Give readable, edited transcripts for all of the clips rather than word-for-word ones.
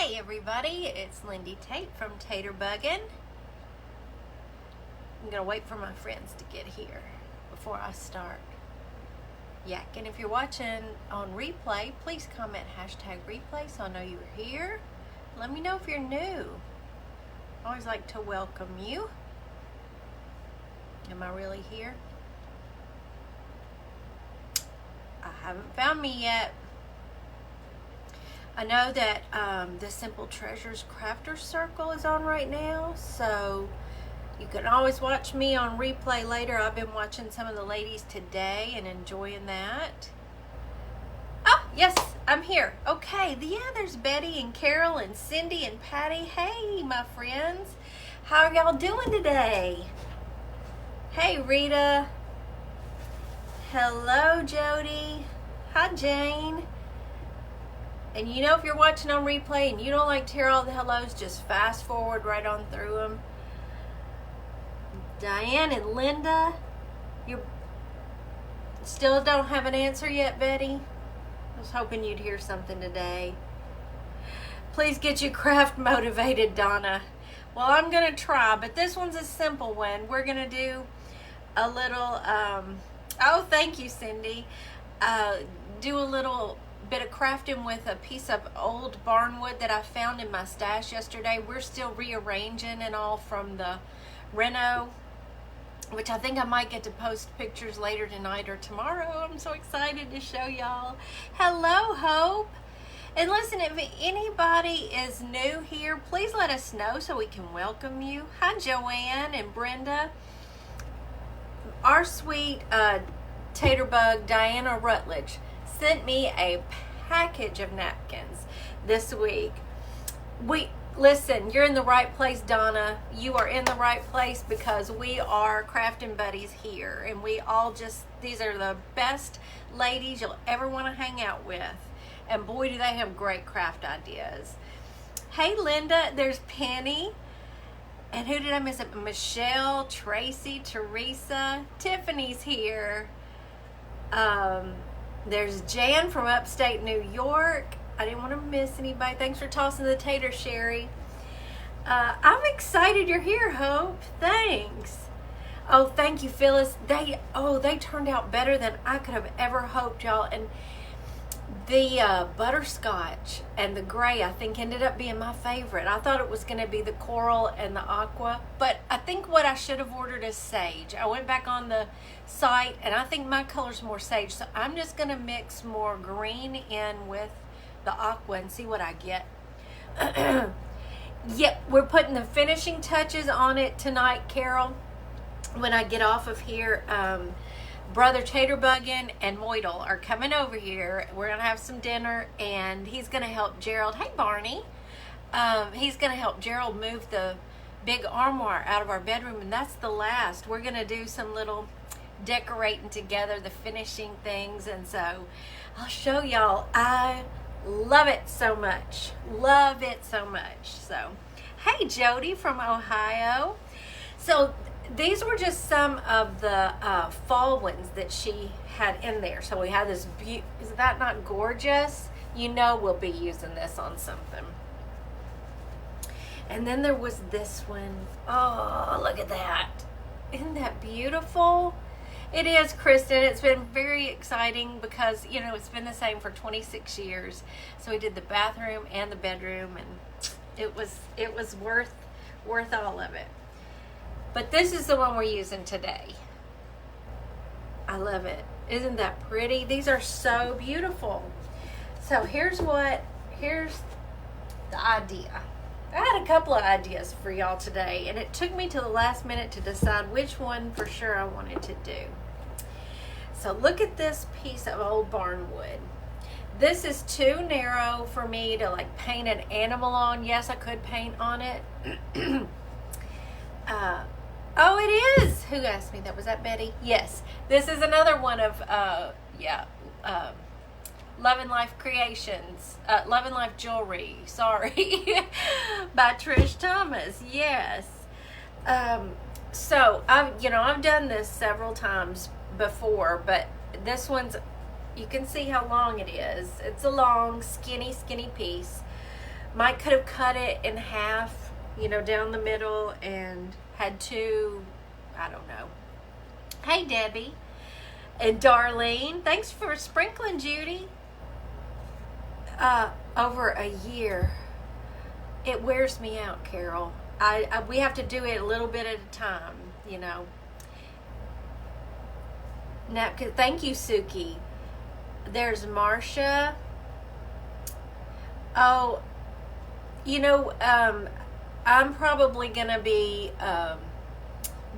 Hey everybody, it's Lindy Tate from Tater Buggin'. I'm gonna wait for my friends to get here before I start yakking. If you're watching on replay, please comment #replay so I know you're here. Let me know if you're new. I always like to welcome you. Am I really here? I haven't found me yet. I know that the Simple Treasures Crafter Circle is on right now, so you can always watch me on replay later. I've been watching some of the ladies today and enjoying that. Oh, yes, I'm here. Okay, yeah, there's Betty and Carol and Cindy and Patty. Hey, my friends. How are y'all doing today? Hey, Rita. Hello, Jody. Hi, Jane. And you know, if you're watching on replay and you don't like to hear all the hellos, just fast forward right on through them. Diane and Linda, you still don't have an answer yet, Betty? I was hoping you'd hear something today. Please get you craft motivated, Donna. Well, I'm going to try, but this one's a simple one. We're going to do a little, oh, thank you, Cindy. Do a little bit of crafting with a piece of old Barnwood that I found in my stash yesterday. We're still rearranging and all from the reno, which I think I might get to post pictures later tonight or tomorrow. I'm so excited to show y'all. Hello, Hope. And listen, if anybody is new here, please let us know so we can welcome you. Hi, Joanne and Brenda. Our sweet Taterbug, Diana Rutledge, sent me a package of napkins this week. Listen, you're in the right place, Donna. You are in the right place because we are crafting buddies here, and we all these are the best ladies you'll ever want to hang out with, and boy do they have great craft ideas. Hey, Linda, there's Penny, and who did I miss? Michelle, Tracy, Teresa, Tiffany's here. There's Jan from upstate New York. I didn't want to miss anybody. Thanks for tossing the tater, Sherry. I'm excited you're here, Hope. Thanks. Oh, thank you, Phyllis. They turned out better than I could have ever hoped, y'all. And the butterscotch and the gray, I think, ended up being my favorite. I thought it was going to be the coral and the aqua, but I think what I should have ordered is sage. I went back on the site, and I think my color's more sage, so I'm just going to mix more green in with the aqua and see what I get. Yep, we're putting the finishing touches on it tonight, Carol. When I get off of here, Brother Taterbuggin and Moidle are coming over here. We're going to have some dinner, and he's going to help Gerald. Hey, Barney. He's going to help Gerald move the big armoire out of our bedroom, and that's the last. We're going to do some little decorating together, the finishing things, and so I'll show y'all. I love it so much. Love it so much. So, hey, Jody from Ohio. So, these were just some of the fall ones that she had in there. So we have this, is that not gorgeous? You know we'll be using this on something. And then there was this one. Oh, look at that. Isn't that beautiful? It is, Kristen. It's been very exciting because, you know, it's been the same for 26 years. So we did the bathroom and the bedroom, and it was worth all of it. But this is the one we're using today. I love it. Isn't that pretty? These are so beautiful. So here's the idea. I had a couple of ideas for y'all today, and it took me to the last minute to decide which one for sure I wanted to do. So look at this piece of old Barnwood. This is too narrow for me to like paint an animal on. Yes, I could paint on it. Oh, it is. Who asked me that? Was that Betty? Yes. This is another one of, Love and Life Creations. Love and Life Jewelry. Sorry. By Trish Thomas. Yes. So, I've done this several times before, but this one's, you can see how long it is. It's a long, skinny piece. Might could have cut it in half, you know, down the middle and had two, I don't know. Hey, Debbie and Darlene. Thanks for sprinkling, Judy. Over a year. It wears me out, Carol. We have to do it a little bit at a time, you know. Napkin. Thank you, Suki. There's Marcia. Oh, you know, I'm probably going to be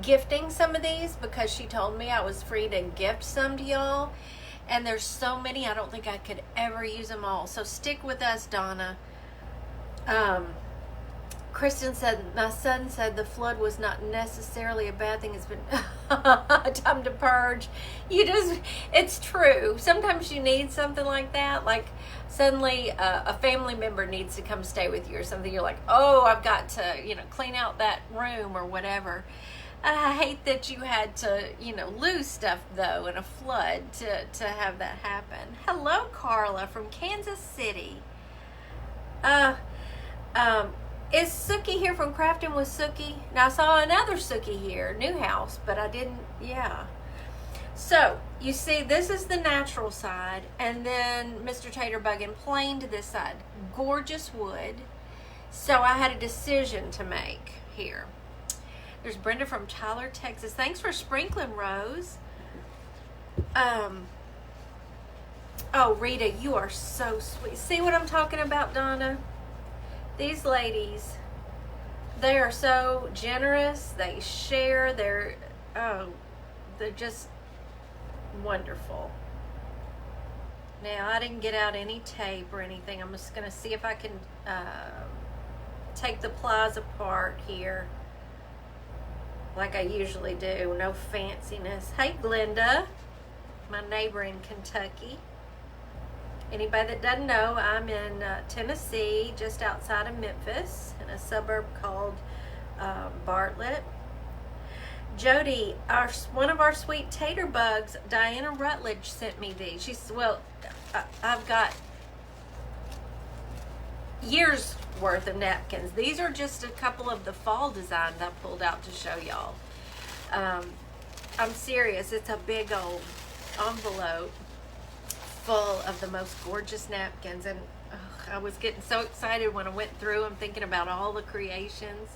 gifting some of these because she told me I was free to gift some to y'all. And there's so many, I don't think I could ever use them all. So stick with us, Donna. Kristen said, my son said the flood was not necessarily a bad thing. It's been time to purge. It's true. Sometimes you need something like that. Like suddenly a family member needs to come stay with you or something. You're like, oh, I've got to, you know, clean out that room or whatever. I hate that you had to, you know, lose stuff though in a flood to have that happen. Hello, Carla from Kansas City. Is Suki here from Crafting with Suki? Now I saw another Suki here, new house, but I didn't, yeah. So you see, this is the natural side, and then Mr. Taterbug in plain to this side. Gorgeous wood. So I had a decision to make here. There's Brenda from Tyler, Texas. Thanks for sprinkling, Rose. Oh, Rita, you are so sweet. See what I'm talking about, Donna? These ladies, they are so generous. They share. They're just wonderful. Now, I didn't get out any tape or anything. I'm just going to see if I can take the plies apart here like I usually do. No fanciness. Hey, Glenda, my neighbor in Kentucky. Anybody that doesn't know, I'm in Tennessee, just outside of Memphis, in a suburb called Bartlett. Jody, one of our sweet tater bugs, Diana Rutledge, sent me these. She said, well, I've got years worth of napkins. These are just a couple of the fall designs I pulled out to show y'all. I'm serious. It's a big old envelope full of the most gorgeous napkins, and I was getting so excited when I went through them, thinking about all the creations.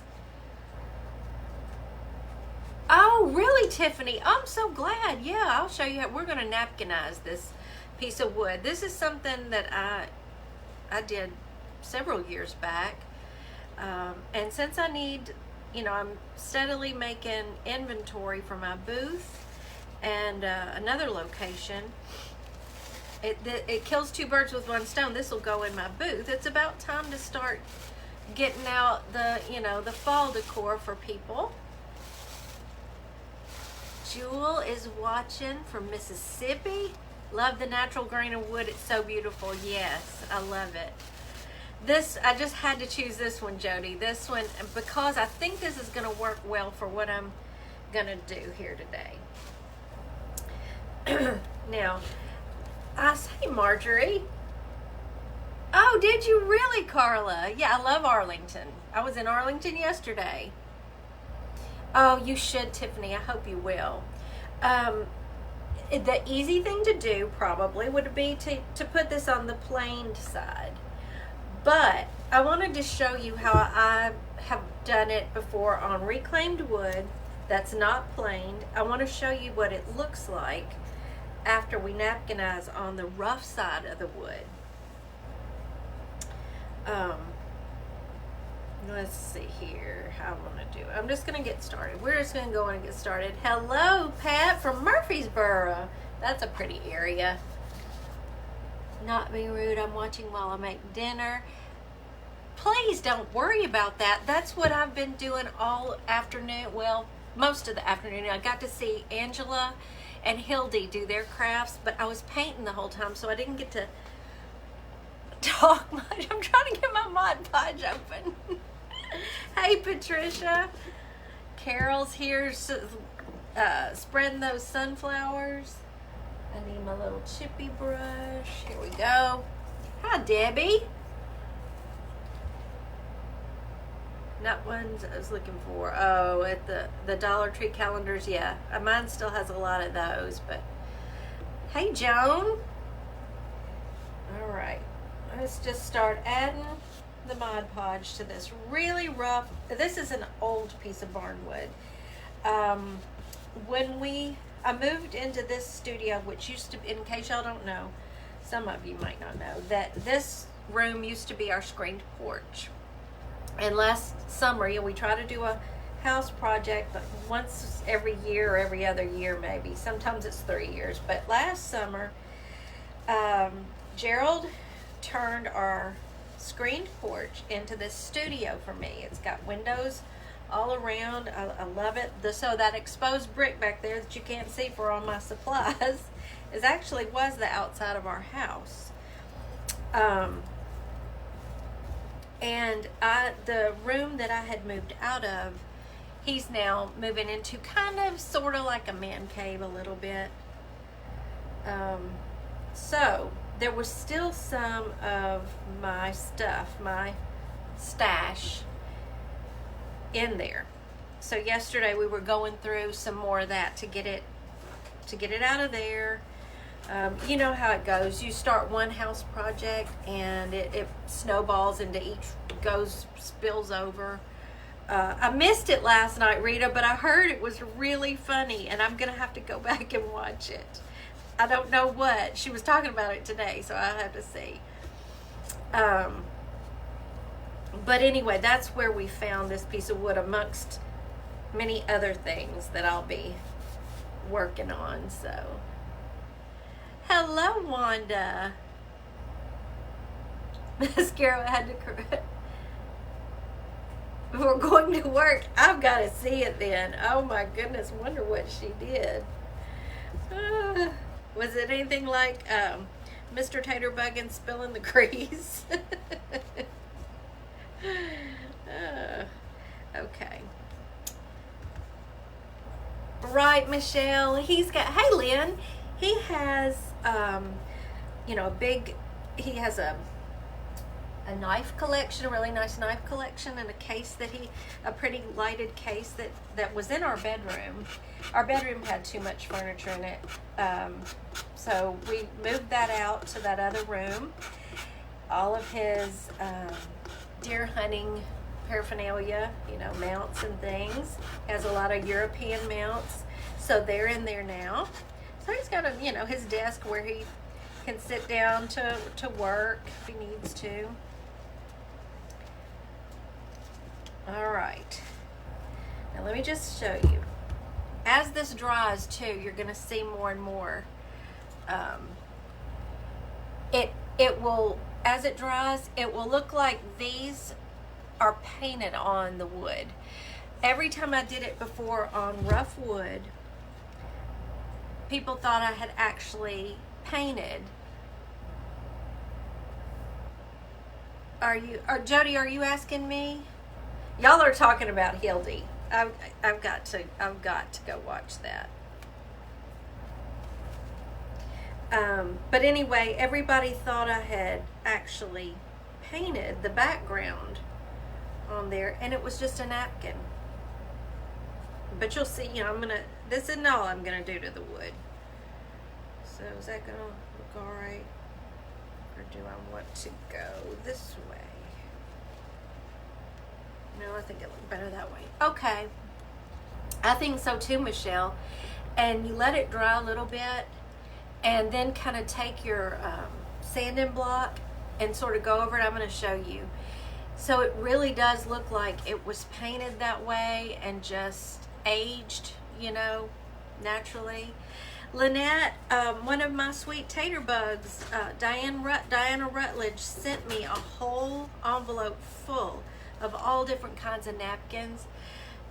Oh, really, Tiffany? I'm so glad. Yeah, I'll show you how we're going to napkinize this piece of wood. This is something that I did several years back, and since I need, you know, I'm steadily making inventory for my booth and another location. It kills two birds with one stone. This will go in my booth. It's about time to start getting out the, you know, the fall decor for people. Jewel is watching from Mississippi. Love the natural grain of wood. It's so beautiful. Yes, I love it. This, I just had to choose this one, Jody. This one, because I think this is going to work well for what I'm going to do here today. Now, I say Marjorie. Oh, did you really, Carla? Yeah, I love Arlington. I was in Arlington yesterday. Oh, you should, Tiffany. I hope you will. The easy thing to do probably would be to put this on the planed side. But I wanted to show you how I have done it before on reclaimed wood that's not planed. I want to show you what it looks like after we napkinize on the rough side of the wood. Let's see here how I want to do it. I'm just going to get started. We're just going to go and get started. Hello, Pat from Murfreesboro. That's a pretty area. Not being rude, I'm watching while I make dinner. Please don't worry about that. That's what I've been doing all afternoon. Well, most of the afternoon. I got to see Angela and Hildy do their crafts, but I was painting the whole time, so I didn't get to talk much. I'm trying to get my Mod Podge open. Hey, Patricia. Carol's here spreading those sunflowers. I need my little chippy brush. Here we go. Hi, Debbie. Not ones I was looking for. Oh, at the Dollar Tree calendars. Yeah, mine still has a lot of those. But hey, Joan. All right, let's just start adding the Mod Podge to this really rough. This is an old piece of Barnwood. When I moved into this studio, which used to, in case y'all don't know, some of you might not know, that this room used to be our screened porch. And last summer, we try to do a house project, but once every year or every other year maybe. Sometimes it's 3 years. But last summer, Gerald turned our screened porch into this studio for me. It's got windows all around. I love it. So that exposed brick back there that you can't see for all my supplies was the outside of our house. And the room that I had moved out of, he's now moving into kind of sort of like a man cave a little bit. So there was still some of my stuff, my stash in there. So yesterday we were going through some more of that to get it out of there. You know how it goes. You start one house project and it snowballs into spills over. I missed it last night, Rita, but I heard it was really funny, and I'm going to have to go back and watch it. I don't know what. She was talking about it today, so I'll have to see. But anyway, that's where we found this piece of wood amongst many other things that I'll be working on, so... Hello, Wanda. Mascara had to correct. We're going to work. I've got to see it then. Oh my goodness, wonder what she did. Was it anything like Mr. Taterbug and spilling the grease? Okay. Right, Michelle. Hey, Lynn. He has, he has a knife collection, a really nice knife collection, and a pretty lighted case that was in our bedroom. Our bedroom had too much furniture in it, so we moved that out to that other room. All of his deer hunting paraphernalia, mounts and things. Has a lot of European mounts, so they're in there now. So he's got his desk where he can sit down to work if he needs to. All right. Now let me just show you. As this dries too, you're going to see more and more. It will, as it dries, it will look like these are painted on the wood. Every time I did it before on rough wood, people thought I had actually painted. Jody, are you asking me? Y'all are talking about Hildy. I've got to go watch that. But anyway, everybody thought I had actually painted the background on there, and it was just a napkin. But you'll see, this isn't all I'm gonna do to the wood. So is that gonna look all right? Or do I want to go this way? No, I think it looked better that way. Okay. I think so too, Michelle. And you let it dry a little bit, and then kind of take your sanding block and sort of go over it. I'm going to show you. So it really does look like it was painted that way and just aged, naturally. Lynette, one of my sweet tater bugs, Diana Rutledge, sent me a whole envelope full of all different kinds of napkins,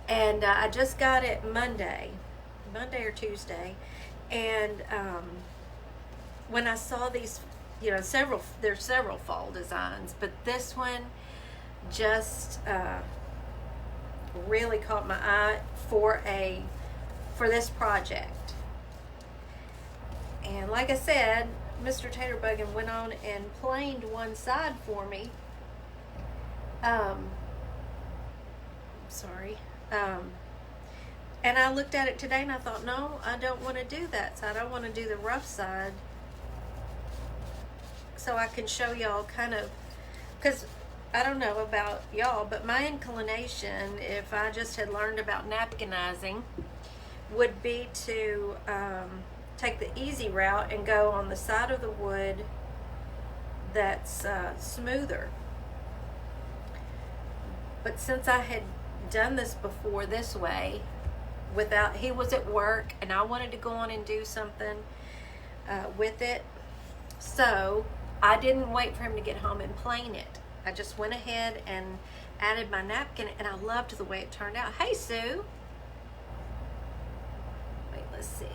and I just got it Monday or Tuesday, and when I saw these, there's several fall designs, but this one just really caught my eye for this project. And like I said, Mr. Taterbug went on and planed one side for me. Sorry. And I looked at it today and I thought, no, I don't want to do that side. I want to do the rough side. So I can show y'all kind of, because I don't know about y'all, but my inclination, if I just had learned about napkinizing, would be to take the easy route and go on the side of the wood that's smoother. But since I had done this before this way, without, he was at work and I wanted to go on and do something with it, so I didn't wait for him to get home and plane it. I just went ahead and added my napkin, and I loved the way it turned out. Hey, Sue. Wait, let's see.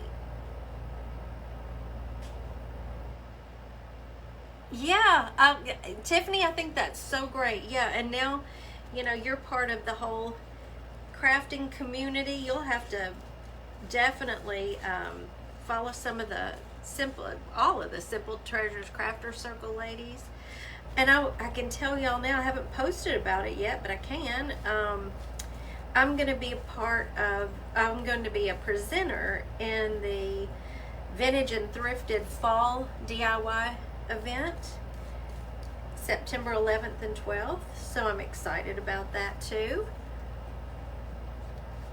Yeah, Tiffany, I think that's so great. Yeah, and now, you know, you're part of the whole crafting community. You'll have to definitely follow some of the all of the Simple Treasures Crafter Circle ladies. And I can tell y'all now, I haven't posted about it yet, but I can. I'm going to be I'm going to be a presenter in the Vintage and Thrifted Fall DIY event, September 11th and 12th. So I'm excited about that too.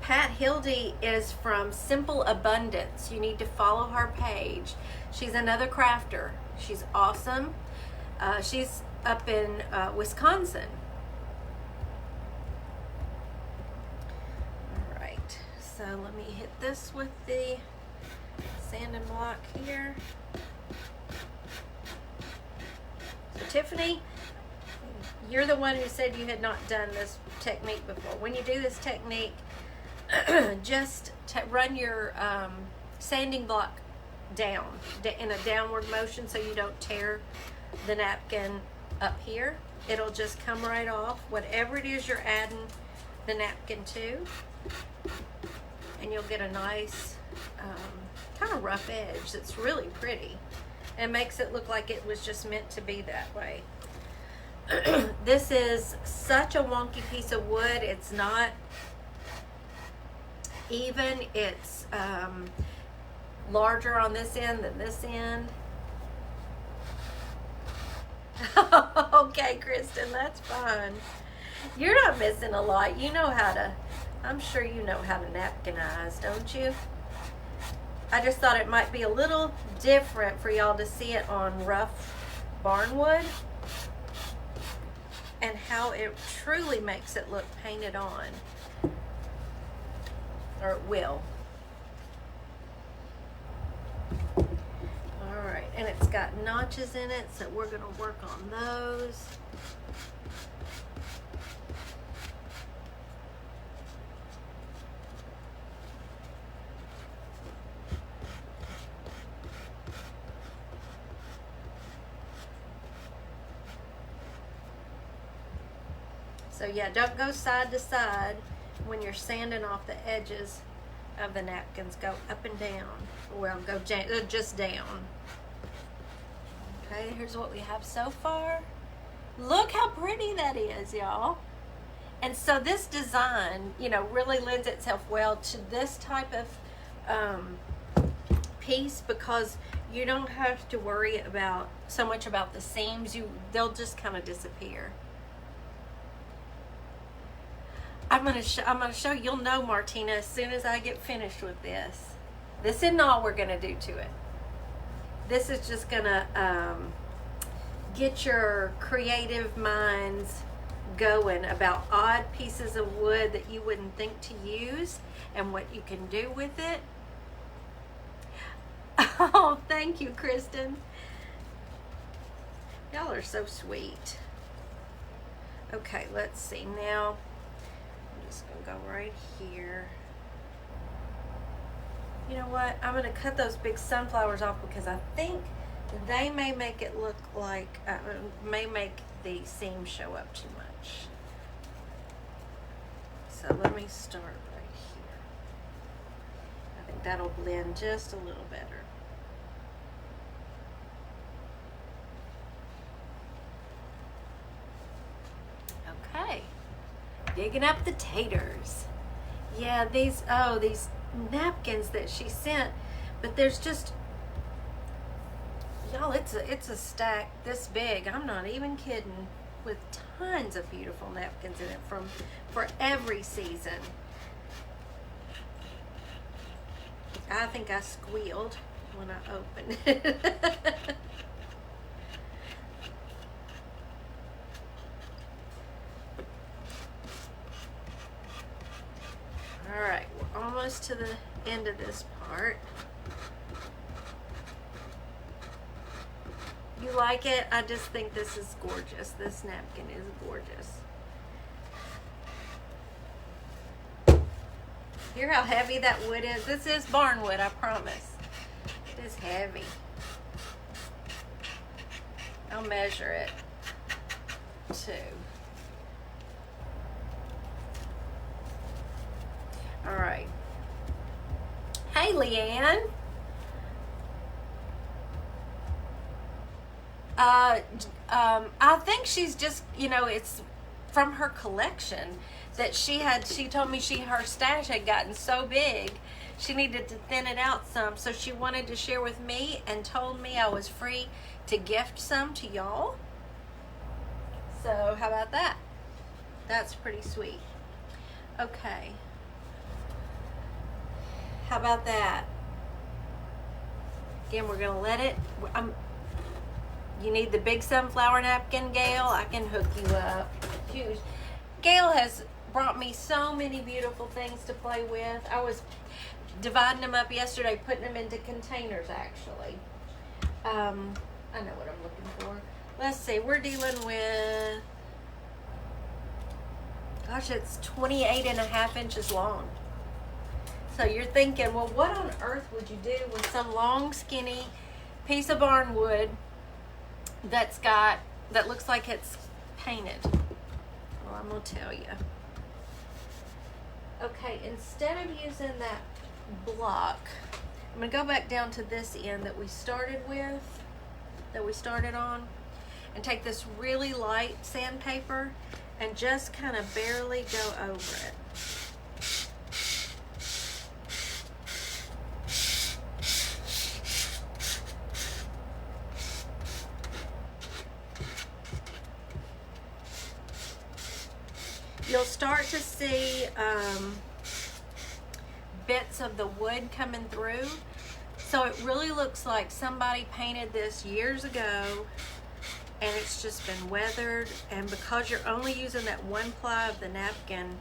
Pat Hildy is from Simple Abundance. You need to follow her page. She's another crafter. She's awesome. She's up in Wisconsin. All right, so let me hit this with the sanding block here. So Tiffany, you're the one who said you had not done this technique before. When you do this technique, just run your sanding block down in a downward motion so you don't tear the napkin up here. It'll just come right off, whatever it is you're adding the napkin to, and you'll get a nice kind of rough edge that's really pretty and makes it look like it was just meant to be that way. This is such a wonky piece of wood. It's not even. It's larger on this end than this end. Okay, Kristen, that's fine. You're not missing a lot. You know how to, I'm sure you know how to napkinize, don't you? I just thought it might be a little different for y'all to see it on rough Barnwood and how it truly makes it look painted on. Or it will. Alright, and it's got notches in it, so we're going to work on those. So yeah, don't go side to side when you're sanding off the edges of the napkins. Go up and down. Well, go just down. Okay, here's what we have so far. Look how pretty that is, y'all. And so this design, you know, really lends itself well to this type of piece because you don't have to worry about so much about the seams. They'll just kind of disappear. I'm gonna show you'll know, Martina, as soon as I get finished with this. This isn't all we're gonna do to it. This is just gonna get your creative minds going about odd pieces of wood that you wouldn't think to use and what you can do with it. Oh, thank you, Kristen. Y'all are so sweet. Okay, let's see now. I'm just gonna go right here. You know what? I'm gonna cut those big sunflowers off because I think they may make it look like, may make the seam show up too much. So let me start right here. I think that'll blend just a little better. Okay. Digging up the taters. Yeah, these napkins that she sent, but there's just, y'all, it's a stack this big. I'm not even kidding, with tons of beautiful napkins in it for every season. I think I squealed when I opened it. All right, we're almost to the end of this part. You like it? I just think this is gorgeous. This napkin is gorgeous. Hear how heavy that wood is? This is Barnwood, I promise. It is heavy. I'll measure it too. All right. Hey, Leanne. I think she's just, it's from her collection that she told me her stash had gotten so big, she needed to thin it out some. So she wanted to share with me and told me I was free to gift some to y'all. So how about that? That's pretty sweet. Okay. How about that? Again, we're gonna let it, you need the big sunflower napkin, Gail? I can hook you up. Huge. Gail has brought me so many beautiful things to play with. I was dividing them up yesterday, putting them into containers, actually. I know what I'm looking for. Let's see, we're dealing with, gosh, it's 28.5 inches long. So you're thinking, well, what on earth would you do with some long, skinny piece of barnwood that looks like it's painted? Well, I'm gonna tell you. Okay, instead of using that block, I'm gonna go back down to this end that we started on, and take this really light sandpaper and just kind of barely go over it. You'll start to see bits of the wood coming through. So it really looks like somebody painted this years ago and it's just been weathered. And because you're only using that one ply of the napkin,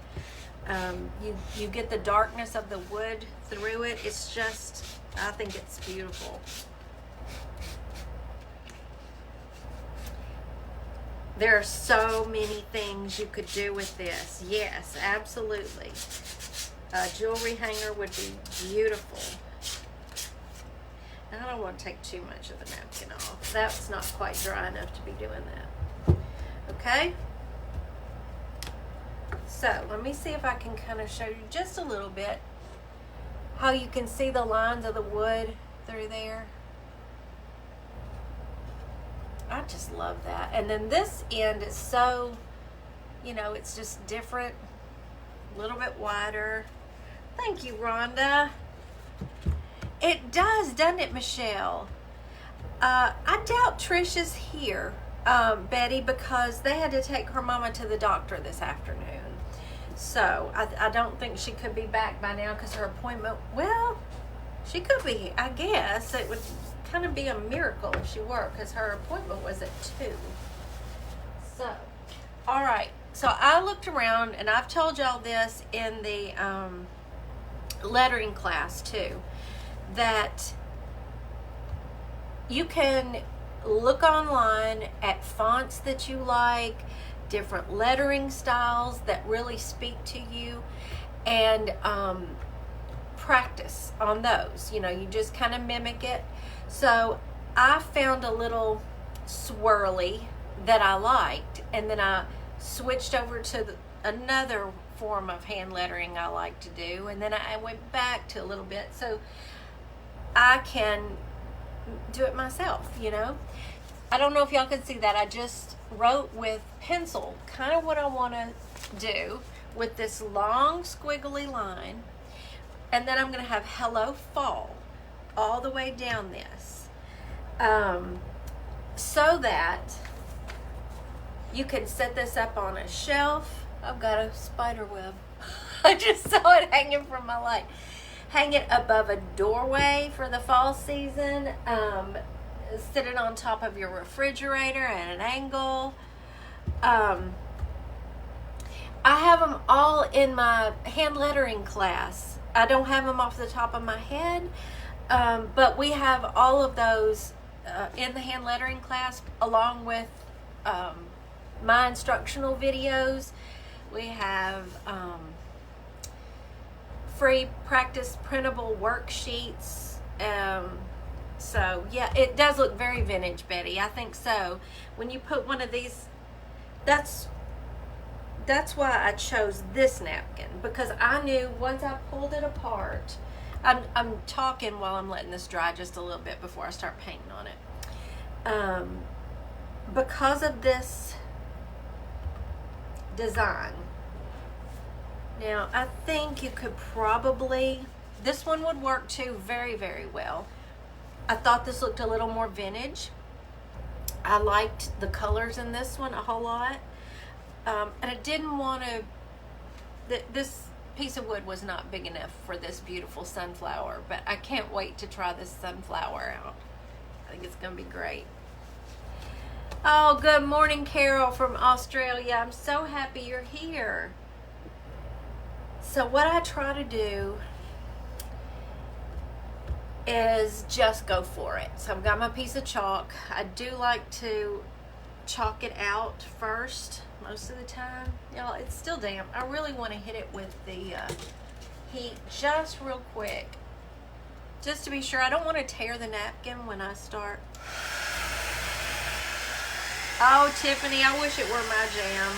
you get the darkness of the wood through it. It's just, I think it's beautiful. There are so many things you could do with this. Yes, absolutely. A jewelry hanger would be beautiful. And I don't want to take too much of the napkin off. That's not quite dry enough to be doing that. Okay? So, let me see if I can kind of show you just a little bit how you can see the lines of the wood through there. I just love that. And then this end is so, it's just different, a little bit wider. Thank you, Rhonda. It does, doesn't it, Michelle? I doubt Trish is here, Betty, because they had to take her mama to the doctor this afternoon. So I don't think she could be back by now because her appointment, well, she could be, I guess. It would kind of be a miracle if she were, because her appointment was at 2. So, all right. So I looked around, and I've told y'all this in the lettering class too, that you can look online at fonts that you like, different lettering styles that really speak to you, and practice on those. You just kind of mimic it. So I found a little swirly that I liked, and then I switched over to another form of hand lettering I like to do, and then I went back to a little bit so I can do it myself. I don't know if y'all can see that. I just wrote with pencil kind of what I want to do with this long squiggly line, and then I'm going to have Hello Fall all the way down this, so that you can set this up on a shelf. I've got a spider web. I just saw it hanging from my light. Hang it above a doorway for the fall season. Sit it on top of your refrigerator at an angle. I have them all in my hand lettering class. I don't have them off the top of my head, but we have all of those in the hand lettering class, along with my instructional videos. We have free practice printable worksheets. So yeah, it does look very vintage, Betty. I think so. When you put one of these, that's why I chose this napkin, because I knew once I pulled it apart. I'm talking while I'm letting this dry just a little bit before I start painting on it. Because of this design. Now, I think you could probably, this one would work too very, very well. I thought this looked a little more vintage. I liked the colors in this one a whole lot. And I didn't want to, this piece of wood was not big enough for this beautiful sunflower, but I can't wait to try this sunflower out. I think it's going to be great. Oh, good morning, Carol from Australia. I'm so happy you're here. So what I try to do is just go for it. So I've got my piece of chalk. I do like to chalk it out first most of the time. Y'all, it's still damp. I really want to hit it with the heat just real quick, just to be sure. I don't want to tear the napkin when I start. Oh, Tiffany, I wish it were my jam.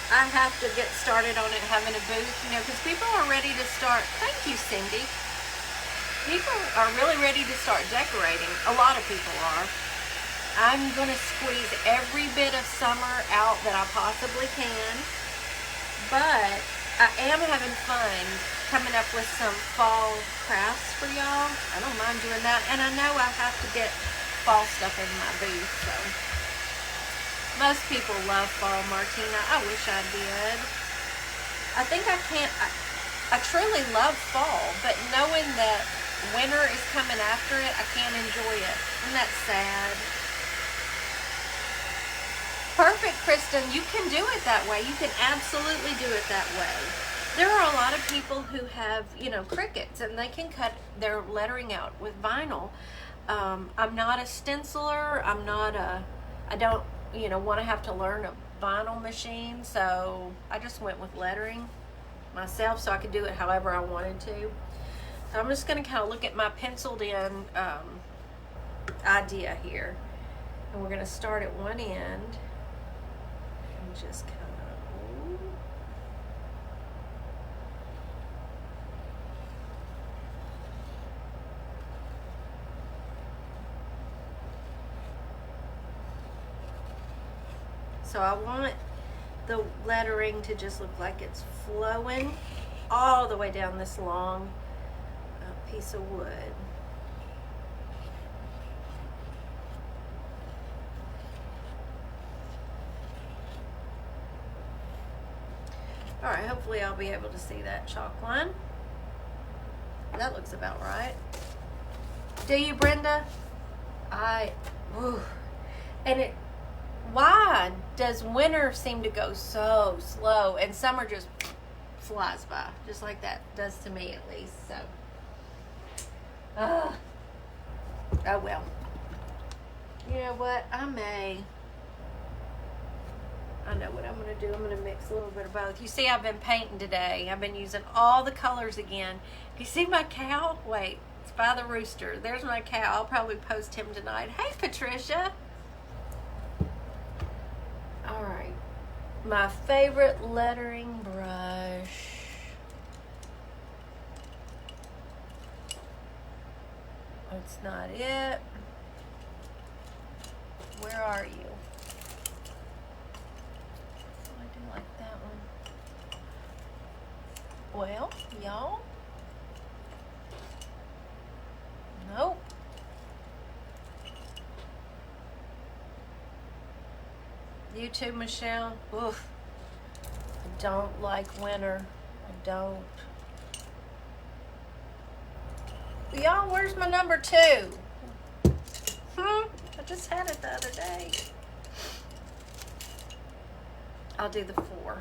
I have to get started on it, having a booth, you know, because people are ready to start. Thank you, Cindy. People are really ready to start decorating. A lot of people are. I'm going to squeeze every bit of summer out that I possibly can. But I am having fun coming up with some fall crafts for y'all. I don't mind doing that. And I know I have to get fall stuff in my booth, so. Most people love fall, Martina. I wish I did. I think I can't. I truly love fall, but knowing that winter is coming after it, I can't enjoy it. Isn't that sad? Perfect, Kristen. You can do it that way. You can absolutely do it that way. There are a lot of people who have, you know, Cricuts, and they can cut their lettering out with vinyl. I'm not a stenciler. I don't, you know, want to have to learn a vinyl machine, so I just went with lettering myself so I could do it however I wanted to. So I'm just going to kind of look at my penciled in idea here, and we're going to start at one end and just kind of so I want the lettering to just look like it's flowing all the way down this long piece of wood. All right, hopefully I'll be able to see that chalk line. That looks about right. Do you, Brenda? And it, why does winter seem to go so slow and summer just flies by, just like that does to me at least? So, oh well. You know what? I know what I'm going to do. I'm going to mix a little bit of both. You see, I've been painting today. I've been using all the colors again. Do you see my cow? Wait, it's by the rooster. There's my cow. I'll probably post him tonight. Hey, Patricia. All right. My favorite lettering brush. That's not it. Where are you? I do like that one. Well, y'all. Nope. You too, Michelle. Oof. I don't like winter. I don't. Y'all, where's my number 2? I just had it the other day. I'll do the 4.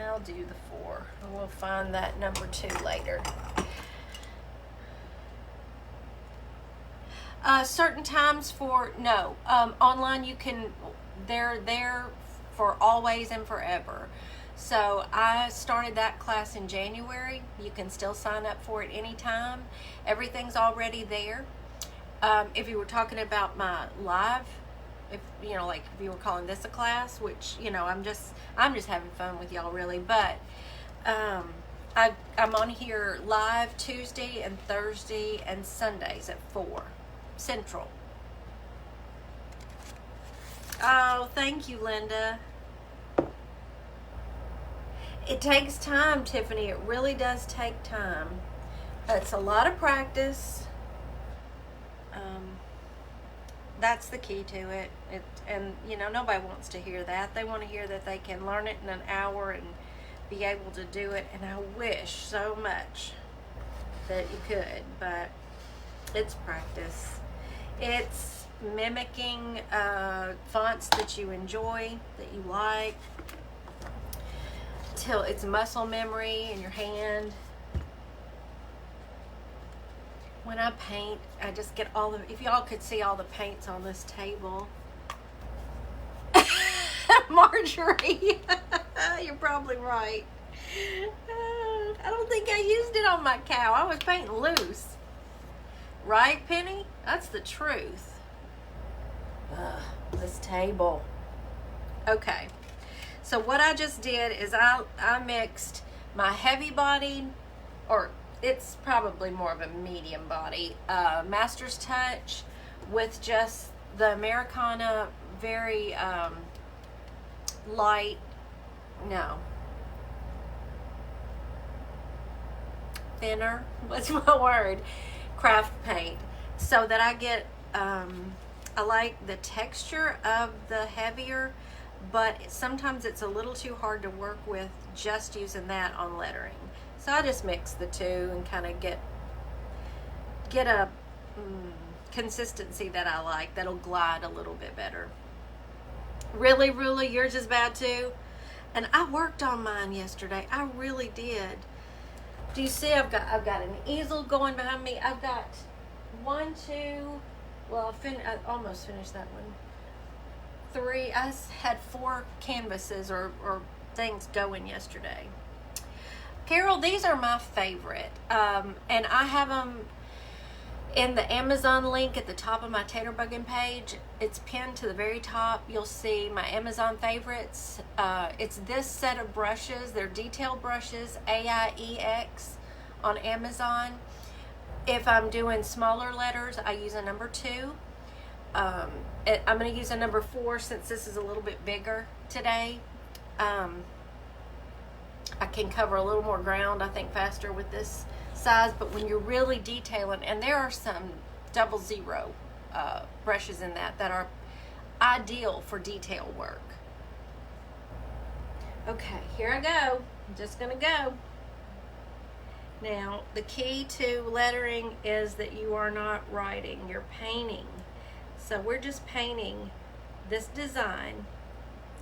I'll do the 4. And we'll find that number 2 later. Certain times for, no. Online you can, they're there for always and forever. So I started that class in January. You can still sign up for it anytime. Everything's already there. If you were talking about my live, if you know, like if you were calling this a class, which you know, I'm just having fun with y'all really. But I'm on here live Tuesday and Thursday and Sundays at 4 Central. Oh, thank you, Linda. It takes time, Tiffany. It really does take time. It's a lot of practice. That's the key to it. And you know, nobody wants to hear that. They want to hear that they can learn it in an hour and be able to do it. And I wish so much that you could, but it's practice. It's mimicking fonts that you enjoy, that you like, till it's muscle memory in your hand. When I paint, I just get all the, if y'all could see all the paints on this table. Marjorie, you're probably right. I don't think I used it on my cow. I was painting loose. Right, Penny? That's the truth. This table. Okay. So what I just did is I mixed my heavy bodied, or it's probably more of a medium body, Master's Touch with just the Americana very light, no, thinner, what's my word, craft paint, so that I get, I like the texture of the heavier, but sometimes it's a little too hard to work with just using that on lettering. So I just mix the two and kind of get a consistency that I like, that'll glide a little bit better. Really, really, yours is bad too? And I worked on mine yesterday. I really did. Do you see I've got an easel going behind me. I've got 1, 2, well, I almost finished that one. 3, I had 4 canvases or things going yesterday. Carol, these are my favorite, and I have them in the Amazon link at the top of my Taterbuggin page. It's pinned to the very top. You'll see my Amazon favorites. It's this set of brushes. They're detail brushes, AIEX on Amazon. If I'm doing smaller letters, I use a number 2. I'm going to use a number 4 since this is a little bit bigger today. I can cover a little more ground, I think, faster with this size, but when you're really detailing, and there are some 00 brushes in that are ideal for detail work. Okay, here I go. I'm just gonna go. Now, the key to lettering is that you are not writing, you're painting. So we're just painting this design.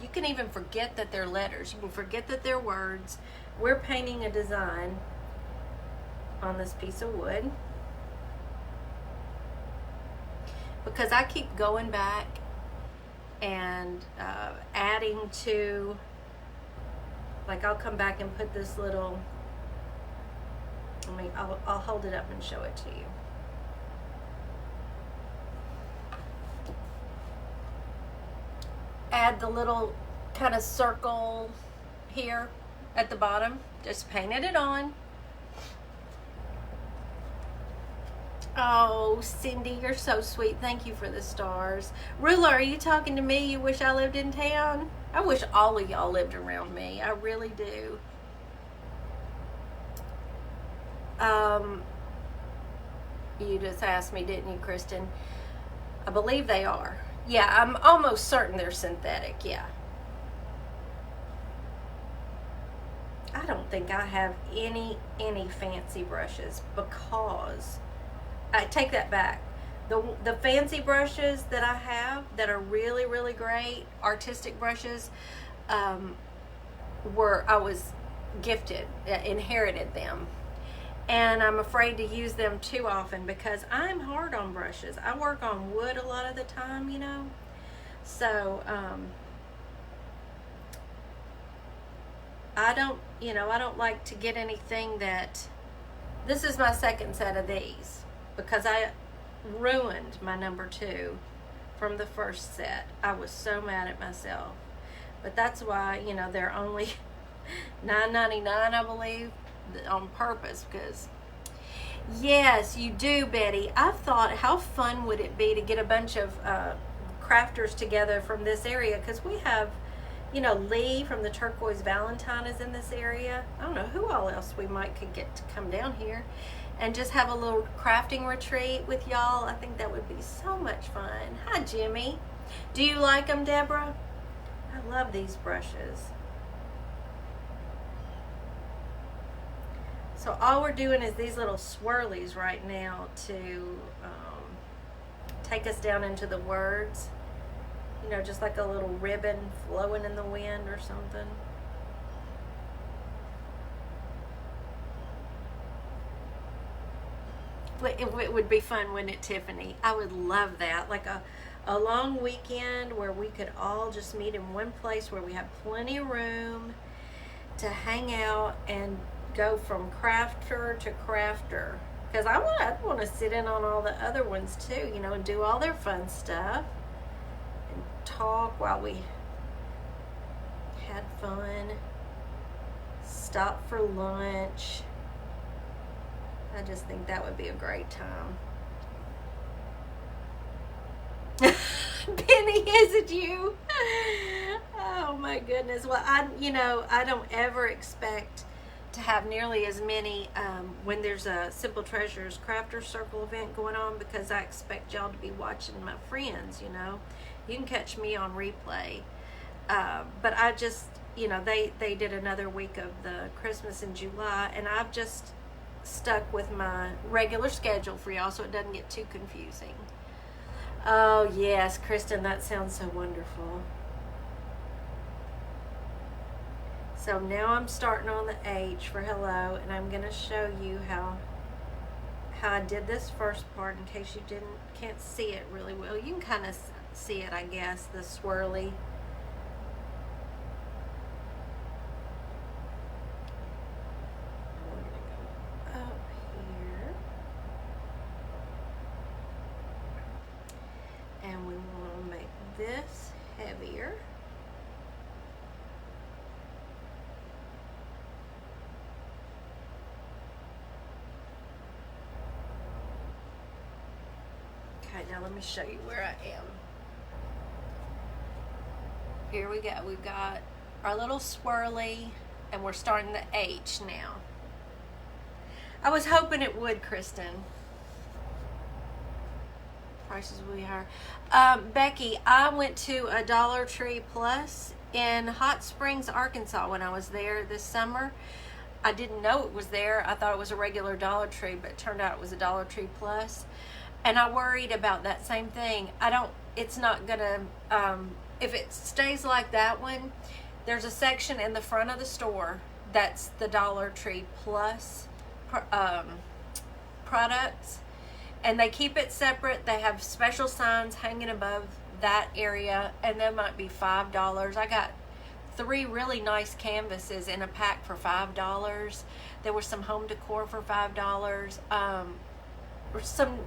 You can even forget that they're letters. You can forget that they're words. We're painting a design on this piece of wood. Because I keep going back and adding to, like I'll come back and put this little, I'll hold it up and show it to you. Add the little kind of circle here at the bottom. Just painted it on. Oh, Cindy, you're so sweet. Thank you for the stars. Rula, are you talking to me? You wish I lived in town? I wish all of y'all lived around me. I really do. You just asked me, didn't you, Kristen? I believe they are. Yeah, I'm almost certain they're synthetic, yeah. I don't think I have any fancy brushes, because I take that back. The fancy brushes that I have that are really, really great, artistic brushes, I was gifted, inherited them. And I'm afraid to use them too often because I'm hard on brushes. I work on wood a lot of the time, you know. So, I don't like to get anything that, this is my second set of these because I ruined my number 2 from the first set. I was so mad at myself. But that's why, they're only $9.99, I believe, on purpose, because yes, you do, Betty. I've thought, how fun would it be to get a bunch of crafters together from this area, because we have, Lee from the Turquoise Valentine is in this area. I don't know who all else we could get to come down here and just have a little crafting retreat with y'all. I think that would be so much fun. Hi, Jimmy. Do you like them, Deborah? I love these brushes. So all we're doing is these little swirlies right now to take us down into the words. Just like a little ribbon flowing in the wind or something. It would be fun, wouldn't it, Tiffany? I would love that. Like a long weekend where we could all just meet in one place where we have plenty of room to hang out and go from crafter to crafter, because I'd want to sit in on all the other ones too, and do all their fun stuff and talk while we had fun, stop for lunch. I just think that would be a great time. Penny, is it you? Oh my goodness. Well, I don't ever expect to have nearly as many when there's a Simple Treasures Crafter Circle event going on, because I expect y'all to be watching my friends. You can catch me on replay, but I just, they did another week of the Christmas in July, and I've just stuck with my regular schedule for y'all so it doesn't get too confusing. Oh yes, Kristen, that sounds so wonderful. So now I'm starting on the H for hello, and I'm going to show you how I did this first part in case you can't see it really well. You can kind of see it, I guess, the swirly. We're going to go up here. And we want to make this heavier. Okay, now let me show you where I am. Here we go. We've got our little swirly, and we're starting the H now. I was hoping it would, Kristen. Prices will be higher. Becky, I went to a Dollar Tree Plus in Hot Springs, Arkansas when I was there this summer. I didn't know it was there. I thought it was a regular Dollar Tree, but it turned out it was a Dollar Tree Plus. And I worried about that same thing. It's not gonna, if it stays like that one, there's a section in the front of the store that's the Dollar Tree Plus products, and they keep it separate. They have special signs hanging above that area, and they might be $5. I got 3 really nice canvases in a pack for $5. There was some home decor for $5, or some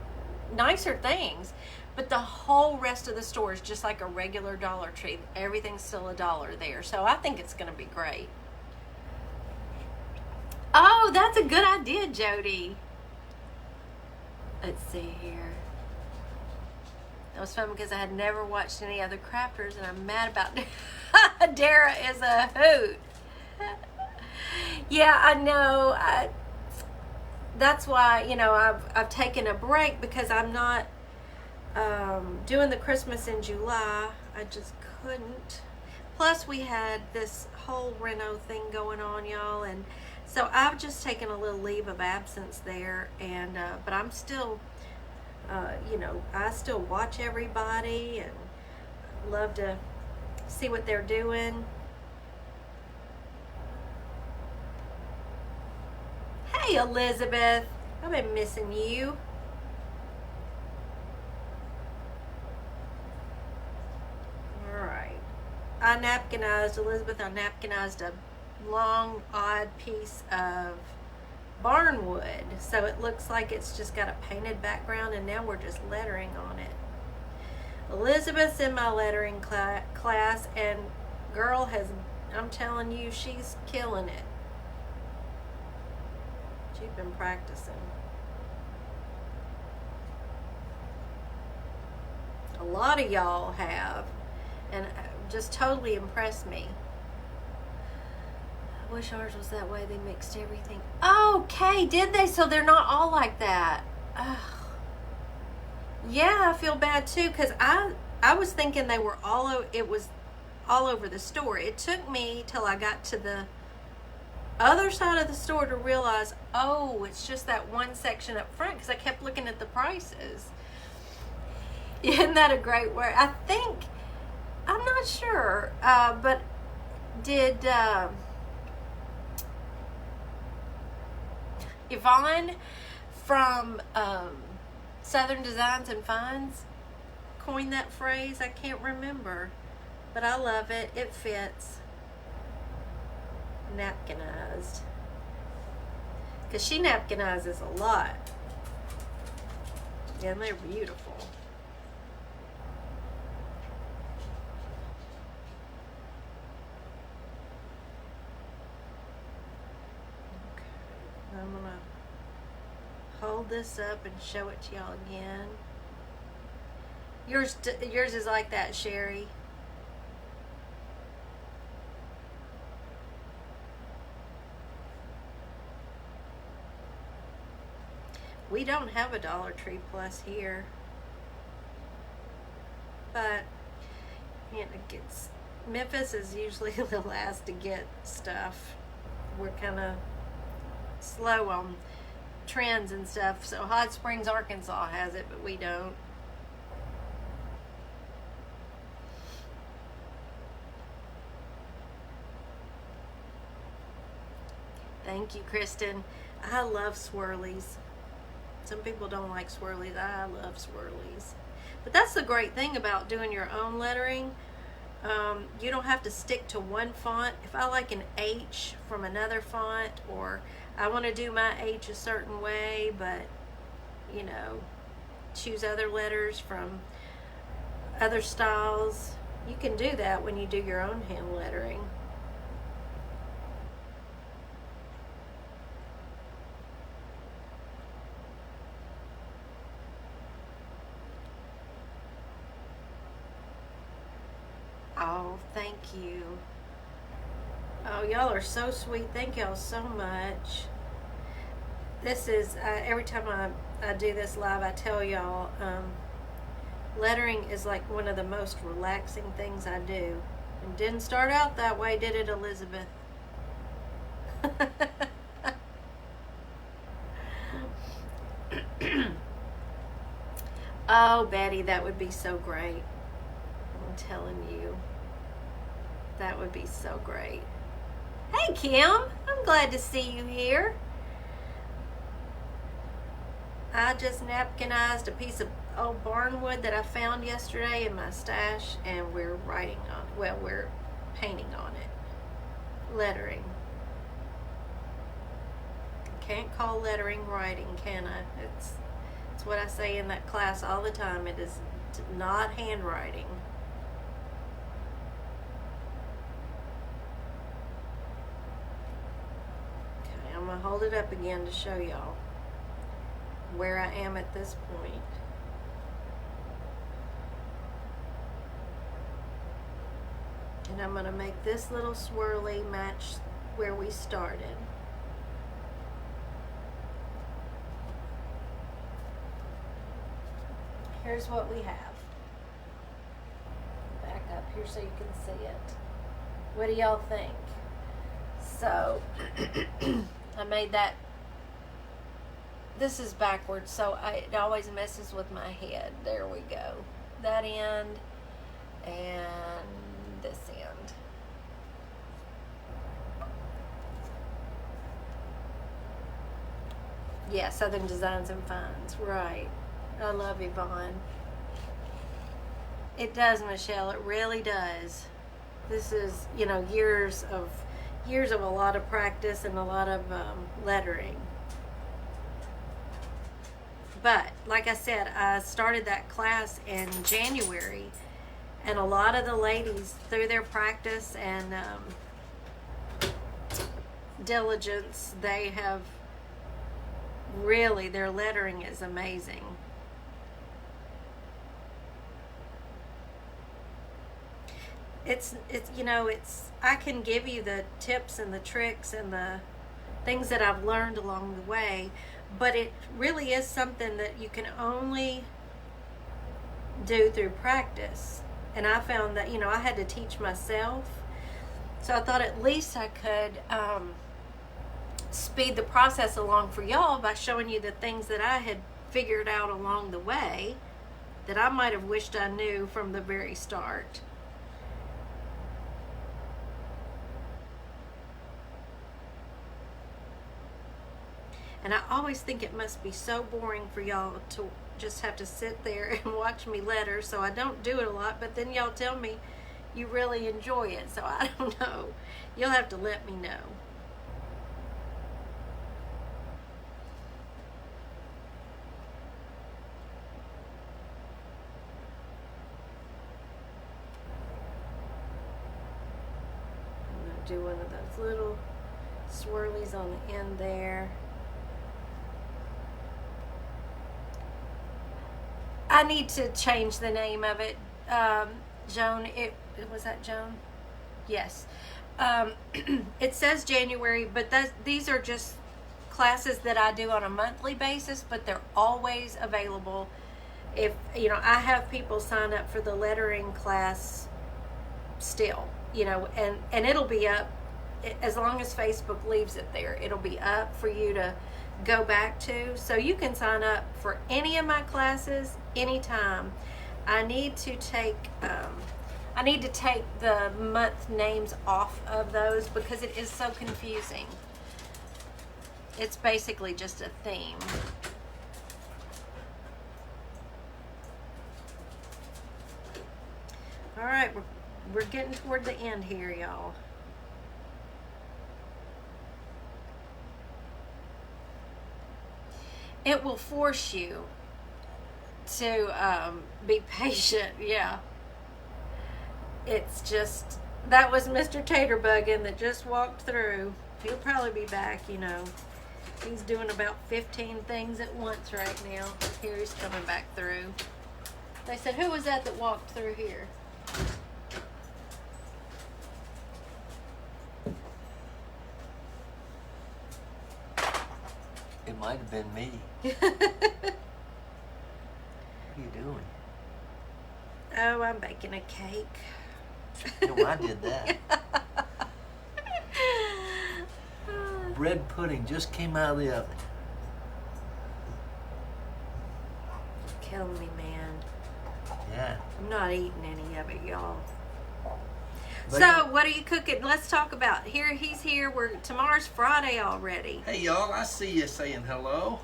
nicer things, but the whole rest of the store is just like a regular Dollar Tree. Everything's still $1 there, so I think it's going to be great. Oh, that's a good idea, Jody. Let's see here. That was fun because I had never watched any other crafters, and I'm mad about Dara is a hoot. Yeah, I know. that's why, you know, I've taken a break because I'm not doing the Christmas in July. I just couldn't. Plus, we had this whole reno thing going on, y'all, and so I've just taken a little leave of absence there. And but I'm still, you know, I still watch everybody and love to see what they're doing. Hey, Elizabeth, I've been missing you. All right. I napkinized, Elizabeth, I napkinized a long, odd piece of Barnwood. So it looks like it's just got a painted background, and now we're just lettering on it. Elizabeth's in my lettering class, and girl has, I'm telling you, she's killing it. She's been practicing. A lot of y'all have, and just totally impressed me. I wish ours was that way. They mixed everything. Okay, did they? So they're not all like that. Ugh. Yeah, I feel bad too, because I was thinking they were it was all over the store. It took me till I got to the other side of the store to realize, oh, it's just that one section up front, because I kept looking at the prices. Isn't that a great word? I think, I'm not sure, but did Yvonne from Southern Designs and Finds coin that phrase? I can't remember, but I love it. It fits. Napkinized, because she napkinizes a lot. Yeah, and they're beautiful. Okay, I'm gonna hold this up and show it to y'all again. Yours is like that, Sherry. We don't have a Dollar Tree Plus here, but you know, Memphis is usually the last to get stuff. We're kind of slow on trends and stuff. So Hot Springs, Arkansas has it, but we don't. Thank you, Kristen. I love swirlies. Some people don't like swirlies. I love swirlies. But that's the great thing about doing your own lettering. You don't have to stick to one font. If I like an H from another font, or I want to do my H a certain way, but, you know, choose other letters from other styles, you can do that when you do your own hand lettering. Oh, thank you. Oh, y'all are so sweet. Thank y'all so much. This is, every time I do this live, I tell y'all, lettering is like one of the most relaxing things I do. It didn't start out that way, did it, Elizabeth? Oh, Betty, that would be so great. I'm telling you. That would be so great. Hey, Kim. I'm glad to see you here. I just napkinized a piece of old Barnwood that I found yesterday in my stash, and we're writing on it. Well, we're painting on it. Lettering. Can't call lettering writing, can I? It's what I say in that class all the time. It is not handwriting. Okay, I'm gonna hold it up again to show y'all where I am at this point. And I'm gonna make this little swirly match where we started. here's what we have. Back up here so you can see it. What do y'all think? So, I made that. This is backwards, so it always messes with my head. There we go. That end and this end. Yeah, Southern Designs and Finds. Right. I love Yvonne. It does, Michelle. It really does. This is, years of a lot of practice and a lot of lettering. But like I said, I started that class in January, and a lot of the ladies, through their practice and diligence, they have really, their lettering is amazing. It's I can give you the tips and the tricks and the things that I've learned along the way, but it really is something that you can only do through practice. And I found that, I had to teach myself. So I thought at least I could speed the process along for y'all by showing you the things that I had figured out along the way that I might have wished I knew from the very start. And I always think it must be so boring for y'all to just have to sit there and watch me letter, so I don't do it a lot, but then y'all tell me you really enjoy it, so I don't know. You'll have to let me know. I'm going to do one of those little swirlies on the end there. I need to change the name of it. Joan, was that Joan? Yes. It says January, but these are just classes that I do on a monthly basis, but they're always available. If, I have people sign up for the lettering class still, and it'll be up as long as Facebook leaves it there. It'll be up for you to go back to, so you can sign up for any of my classes anytime. I need to take the month names off of those because it is so confusing. It's basically just a theme. All right, we're getting toward the end here, y'all. It will force you to be patient. Yeah. It's just, that was Mr. Taterbuggin that just walked through. He'll probably be back, He's doing about 15 things at once right now. Here he's coming back through. They said, who was that walked through here? It might have been me. What are you doing? Oh, I'm baking a cake. No, I did that. Bread pudding just came out of the oven. Kill me, man. Yeah. I'm not eating any of it, y'all. So, what are you cooking? Let's talk about here. He's here. Tomorrow's Friday already. Hey, y'all. I see you saying hello.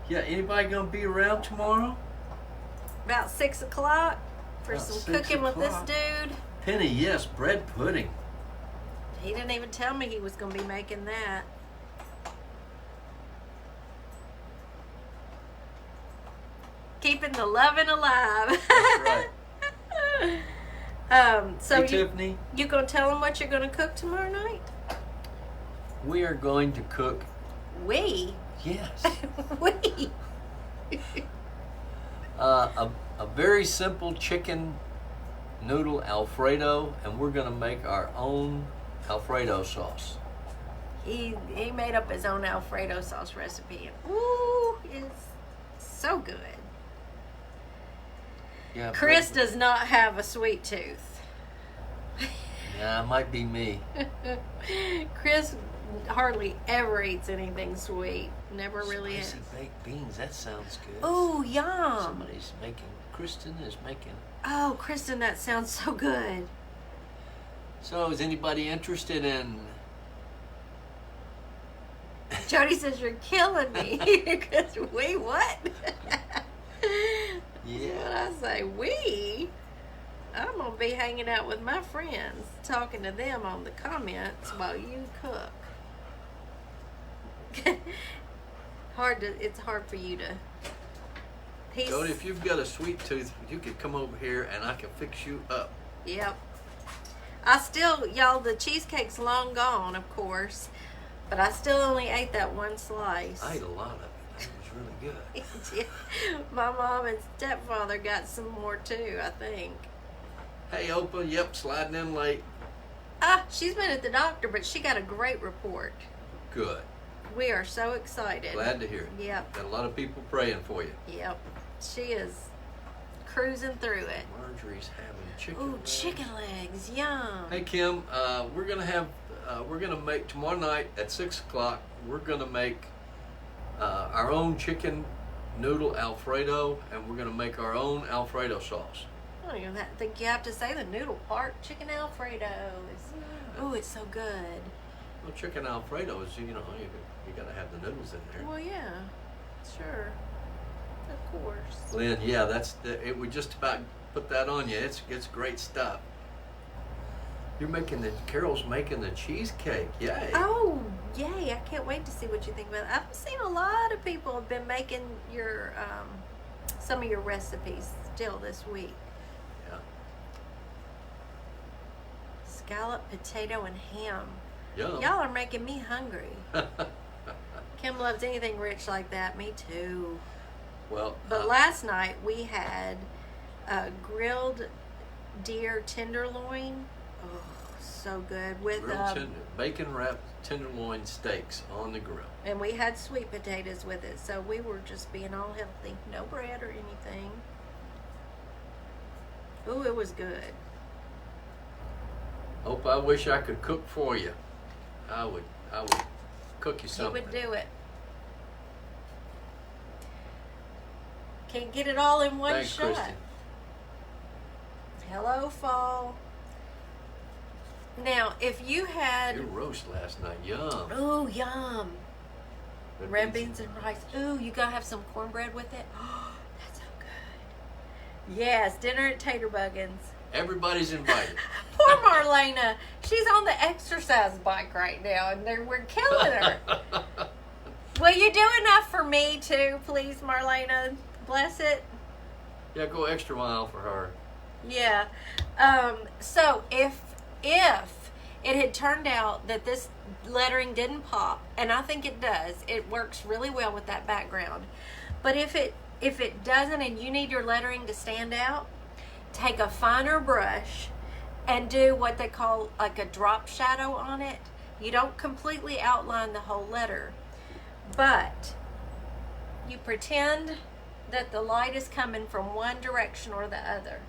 Yeah, anybody gonna be around tomorrow? About 6 o'clock for About some 6 cooking with this o'clock. dude. Penny, yes, bread pudding. He didn't even tell me he was going to be making that. Keeping the loving alive. That's right. So hey, Tiffany. You going to tell him what you're going to cook tomorrow night? We are going to cook. We? Yes. We? A very simple chicken noodle Alfredo, and we're going to make our own Alfredo sauce. He made up his own Alfredo sauce recipe. Ooh, it's so good. Yeah, Chris does not have a sweet tooth. Yeah, it might be me. Chris hardly ever eats anything sweet. Never really has. Spicy baked beans. That sounds good. Oh, yum. Somebody's making. Kristen is making. Oh, Kristen, that sounds so good. So, is anybody interested in? Jody says you're killing me. Because we what? Yeah. What I say, we? I'm gonna be hanging out with my friends, talking to them on the comments while you cook. It's hard for you to. Jody, if you've got a sweet tooth, you could come over here and I can fix you up. Yep. Y'all, the cheesecake's long gone, of course, but I still only ate that one slice. I ate a lot of it. That was really good. My mom and stepfather got some more too, I think. Hey, Opa. Yep, sliding in late. She's been at the doctor, but she got a great report. Good. We are so excited. Glad to hear it. Yep. Got a lot of people praying for you. Yep. She is cruising through it. Marjorie's having chicken Ooh, legs. chicken legs. Yum. Hey, Kim, we're gonna make tomorrow night at 6:00. We're gonna make our own chicken noodle Alfredo, and we're gonna make our own Alfredo sauce. I don't even think you have to say the noodle part. Chicken Alfredo is. Oh, it's so good. Well, chicken Alfredo is you gotta have the noodles in there. Well, yeah, sure, of course. Lynn, yeah, it would just about put that on you. It's great stuff. Carol's making the cheesecake. Yay. Oh, yay! I can't wait to see what you think about it. I've seen a lot of people have been making your some of your recipes still this week. Yeah. Scallop, potato, and ham. Yum. Y'all are making me hungry. Kim loves anything rich like that. Me too. Well, But last night we had grilled deer tenderloin. Oh, so good with bacon wrapped tenderloin steaks on the grill. and we had sweet potatoes with it. So we were just being all healthy. No bread or anything. Ooh, it was good. Hope I wish I could cook for you. I would cook you You something. would do it. Can't get it all in one Thanks, shot. Kristen. Hello, fall. Now, if you had... Your roast last night, yum. Ooh, yum. Red beans and rice. Ooh, you gotta have some cornbread with it. Oh, that's so good. Yes, dinner at Tater Buggins. Everybody's invited. Poor Marlena. She's on the exercise bike right now, and we're killing her. Will you do enough for me, too, please, Marlena? Bless it. Yeah, go extra mile for her. Yeah. So if it had turned out that this lettering didn't pop, and I think it does, it works really well with that background. But if it doesn't and you need your lettering to stand out, take a finer brush and do what they call like a drop shadow on it. You don't completely outline the whole letter, but you pretend that the light is coming from one direction or the other.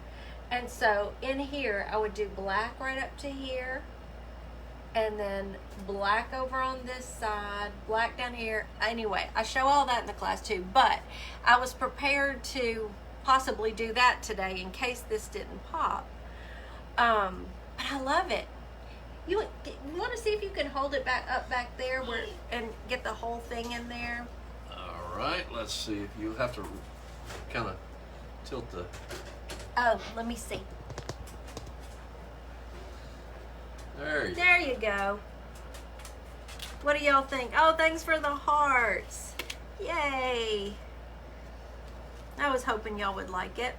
And so in here, I would do black right up to here, and then black over on this side, black down here. Anyway, I show all that in the class too, but I was prepared to possibly do that today in case this didn't pop. But I love it. You want to see if you can hold it back there and get the whole thing in there? All right, let's see if you have to kind of tilt the... Oh, let me see. There you go. What do y'all think? Oh, thanks for the hearts. Yay. I was hoping y'all would like it.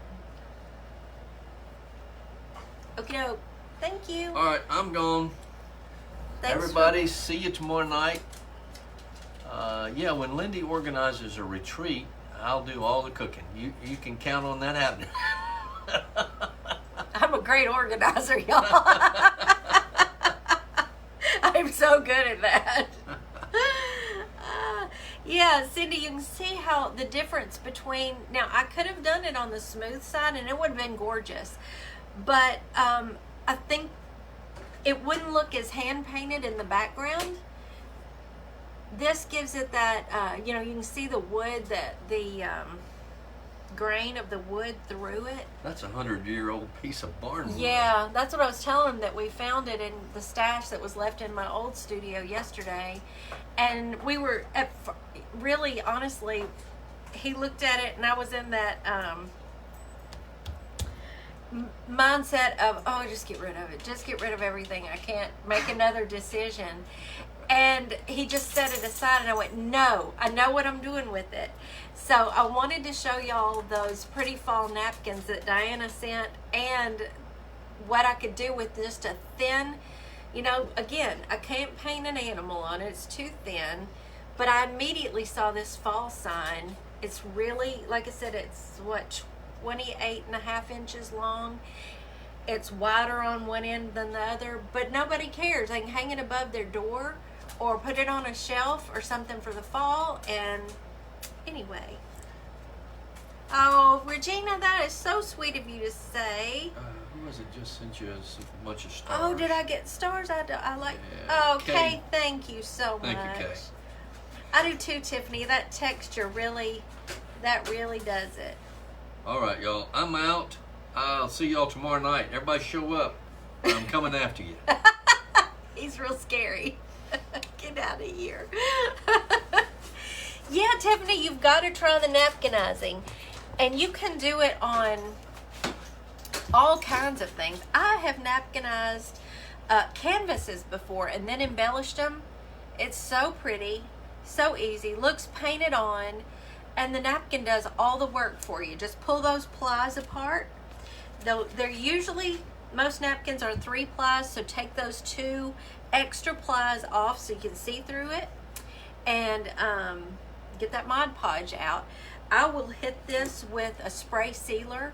Okay, thank you. All right, I'm gone. Thanks Everybody, see you tomorrow night. Yeah, when Lindy organizes a retreat, I'll do all the cooking. You can count on that happening. I'm a great organizer, y'all. I'm so good at that. Yeah, Cindy, you can see how the difference between, now I could have done it on the smooth side and it would have been gorgeous, but I think it wouldn't look as hand painted in the background. This gives it that, you know, you can see the wood, that the grain of the wood through it. That's 100-year-old piece of barnwood. Yeah, that's what I was telling him, that we found it in the stash that was left in my old studio yesterday. And we were really, honestly, he looked at it and I was in that mindset of, oh, just get rid of it. Just get rid of everything. I can't make another decision. And he just set it aside and I went, no, I know what I'm doing with it. So I wanted to show y'all those pretty fall napkins that Diana sent and what I could do with just a thin, you know, again, I can't paint an animal on it. It's too thin. But I immediately saw this fall sign. It's really, like I said, it's what, 28.5 inches long. It's wider on one end than the other, but nobody cares. They can hang it above their door or put it on a shelf or something for the fall. And anyway, oh, Regina, that is so sweet of you to say. Who was it just sent you a bunch of stars? Oh, did I get stars? I like. Yeah. Okay, Kay. thank you so much. Thank you, Kay. I do too, Tiffany. That texture really, that really does it. All right, y'all. I'm out. I'll see y'all tomorrow night. Everybody show up. I'm coming after you. He's real scary. Get out of here. Yeah, Tiffany, you've got to try the napkinizing. And you can do it on all kinds of things. I have napkinized canvases before and then embellished them. It's so pretty, so easy. Looks painted on, and the napkin does all the work for you. Just pull those plies apart. Though they're usually, most napkins are 3 plies, so take those 2 extra plies off so you can see through it, and get that Mod Podge out. I will hit this with a spray sealer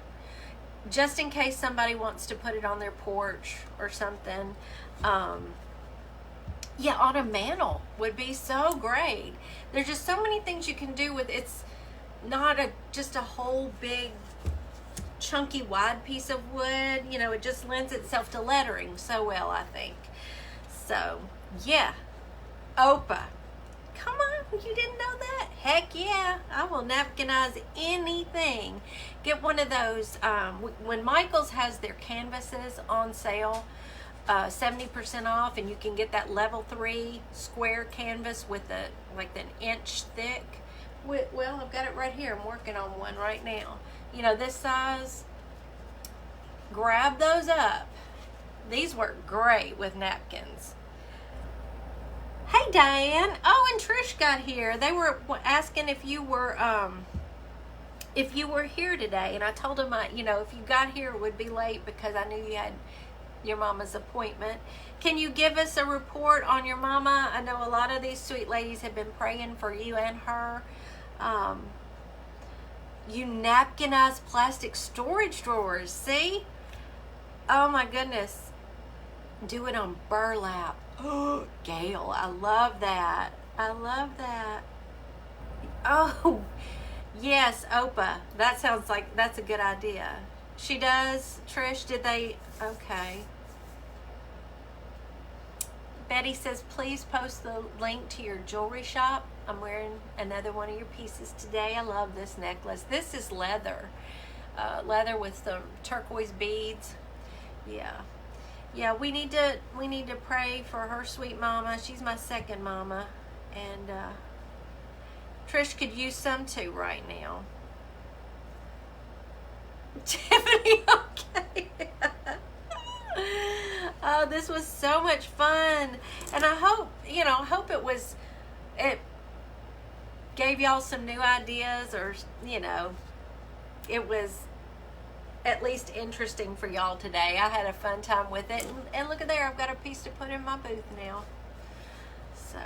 just in case somebody wants to put it on their porch or something. Yeah, on a mantle would be so great. There's just so many things you can do with it. It's not just a whole big chunky wide piece of wood. You know, it just lends itself to lettering so well, I think. So yeah, Opa, come on, you didn't know that? Heck yeah, I will napkinize anything. Get one of those, when Michael's has their canvases on sale, 70% off, and you can get that level 3 square canvas with like an inch thick. Well, I've got it right here. I'm working on one right now. You know, this size. Grab those up. These work great with napkins. Hey, Diane. Oh, and Trish got here. They were asking if you were here today, and I told them, you know, if you got here, it would be late because I knew you had your mama's appointment. Can you give us a report on your mama? I know a lot of these sweet ladies have been praying for you and her. You napkinized plastic storage drawers. See? Oh my goodness. Do it on burlap. Oh, Gail, I love that. I love that. Oh, yes, Opa. That sounds like that's a good idea. She does, Trish, did they? Okay. Betty says, please post the link to your jewelry shop. I'm wearing another one of your pieces today. I love this necklace. This is leather. Leather with the turquoise beads. Yeah. Yeah, we need to pray for her sweet mama. She's my second mama. And Trish could use some too right now. Tiffany, okay. Oh, this was so much fun. And I hope, it gave y'all some new ideas, or, it was at least interesting for y'all today. I had a fun time with it. And look at there, I've got a piece to put in my booth now. So,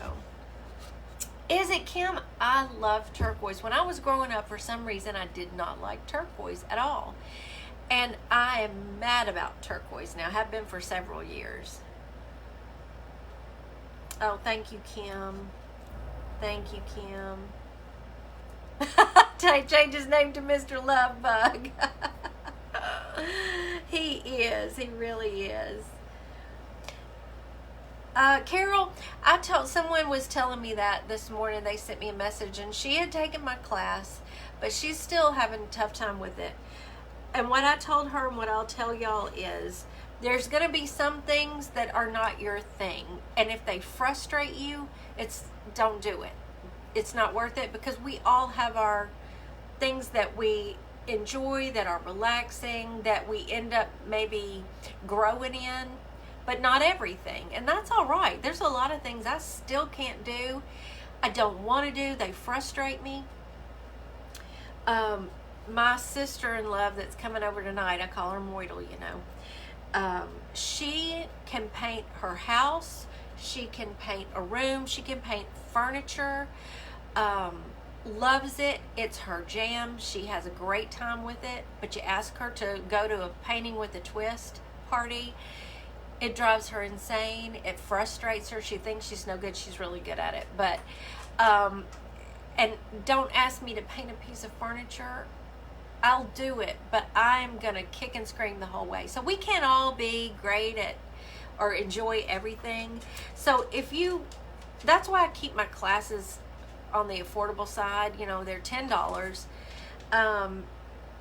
is it, Kim? I love turquoise. When I was growing up, for some reason, I did not like turquoise at all. And I am mad about turquoise now. I have been for several years. Oh, thank you, Kim. Thank you, Kim. Change his name to Mr. Lovebug. He is. He really is. Carol, someone was telling me that this morning. They sent me a message, and she had taken my class, but she's still having a tough time with it. And what I told her and what I'll tell y'all is there's going to be some things that are not your thing. And if they frustrate you, don't do it. It's not worth it, because we all have our things that we enjoy, that are relaxing, that we end up maybe growing in, but not everything. And that's all right. There's a lot of things I still can't do. I don't want to do. They frustrate me. My sister-in-law that's coming over tonight, I call her Moidle, she can paint her house. She can paint a room. She can paint furniture. Loves it. It's her jam. She has a great time with it. But you ask her to go to a painting with a twist party, it drives her insane. It frustrates her. She thinks she's no good. She's really good at it. But and don't ask me to paint a piece of furniture. I'll do it, but I'm gonna kick and scream the whole way. So we can't all be great at or enjoy everything. So that's why I keep my classes on the affordable side. They're $10,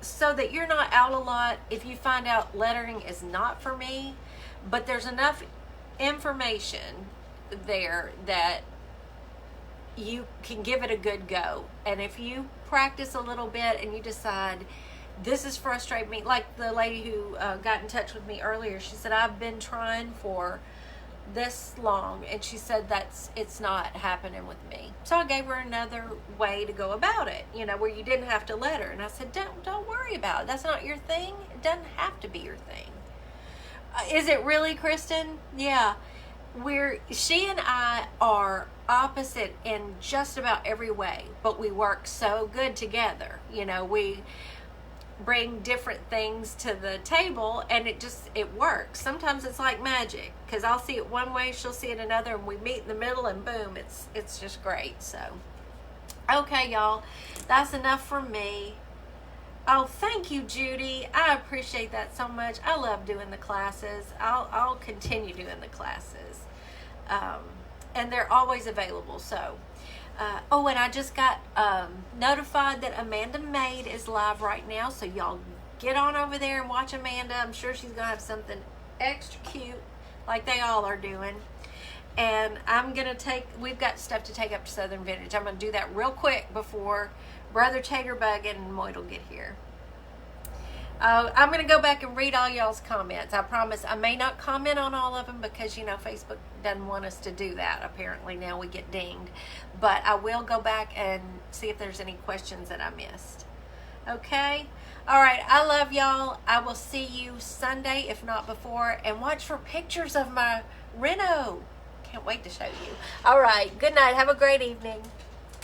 so that you're not out a lot. If you find out lettering is not for me, but there's enough information there that you can give it a good go. And if you practice a little bit and you decide this is frustrating me, like the lady who got in touch with me earlier, she said, I've been trying for this long, and she said it's not happening with me. So I gave her another way to go about it, where you didn't have to letter. And I said, don't worry about it. That's not your thing. It doesn't have to be your thing. Is it really, Kristen? Yeah. She and I are opposite in just about every way, but we work so good together. We bring different things to the table, and it works. Sometimes it's like magic, because I'll see it one way, she'll see it another, and we meet in the middle, and boom, it's just great. So okay, y'all, that's enough from me. Oh, thank you, Judy. I appreciate that so much. I love doing the classes. I'll continue doing the classes. And they're always available. So, and I just got notified that Amanda Maid is live right now. So y'all get on over there and watch Amanda. I'm sure she's going to have something extra cute, like they all are doing. And we've got stuff to take up to Southern Vintage. I'm going to do that real quick before Brother Taterbug and Moidle get here. I'm going to go back and read all y'all's comments. I promise I may not comment on all of them, because, Facebook doesn't want us to do that. Apparently now we get dinged. But I will go back and see if there's any questions that I missed. Okay? All right. I love y'all. I will see you Sunday, if not before. And watch for pictures of my reno. Can't wait to show you. All right. Good night. Have a great evening.